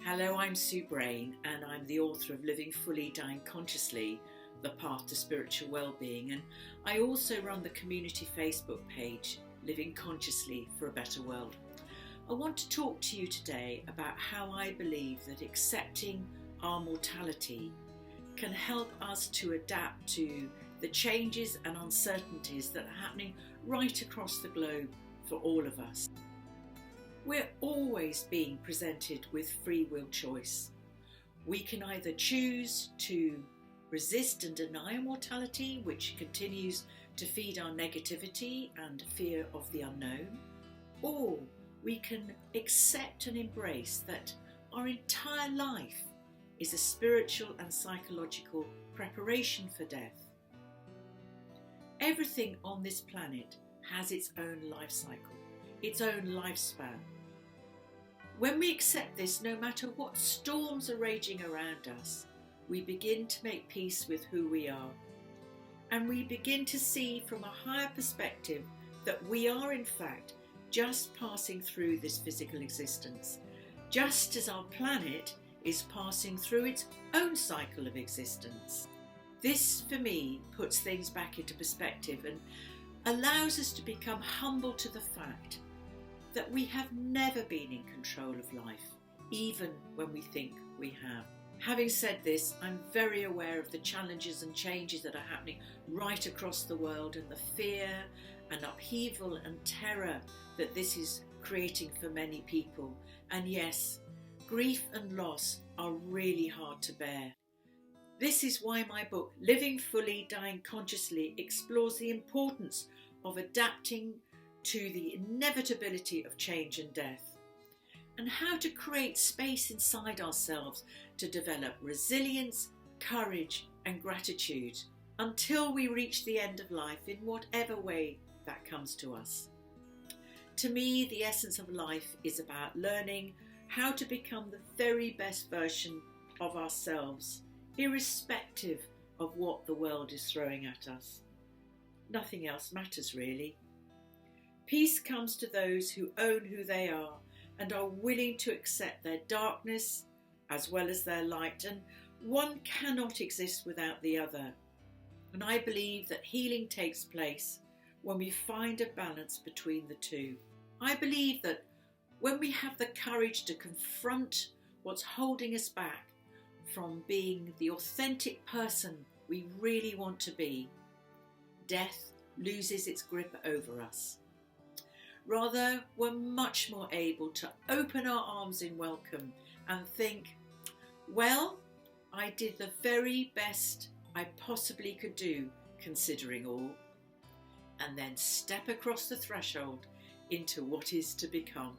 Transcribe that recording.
Hello, I'm Sue Brain, and I'm the author of Living Fully, Dying Consciously, The Path to Spiritual Wellbeing, and I also run the community Facebook page, Living Consciously for a Better World. I want to talk to you today about how I believe that accepting our mortality can help us to adapt to the changes and uncertainties that are happening right across the globe for all of us. We're always being presented with free will choice. We can either choose to resist and deny mortality, which continues to feed our negativity and fear of the unknown, or we can accept and embrace that our entire life is a spiritual and psychological preparation for death. Everything on this planet has its own life cycle, its own lifespan. When we accept this, no matter what storms are raging around us, we begin to make peace with who we are. And we begin to see from a higher perspective that we are in fact just passing through this physical existence, just as our planet is passing through its own cycle of existence. This, for me, puts things back into perspective and allows us to become humble to the fact that we have never been in control of life, even when we think we have. Having said this, I'm very aware of the challenges and changes that are happening right across the world and the fear and upheaval and terror that this is creating for many people. And yes, grief and loss are really hard to bear. This is why my book, Living Fully, Dying Consciously, explores the importance of adapting to the inevitability of change and death, and how to create space inside ourselves to develop resilience, courage and gratitude until we reach the end of life in whatever way that comes to us. To me, the essence of life is about learning how to become the very best version of ourselves, irrespective of what the world is throwing at us. Nothing else matters really. Peace comes to those who own who they are and are willing to accept their darkness as well as their light, and one cannot exist without the other. And I believe that healing takes place when we find a balance between the two. I believe that when we have the courage to confront what's holding us back from being the authentic person we really want to be, death loses its grip over us. Rather, we're much more able to open our arms in welcome and think, well, I did the very best I possibly could do, considering all, and then step across the threshold into what is to become.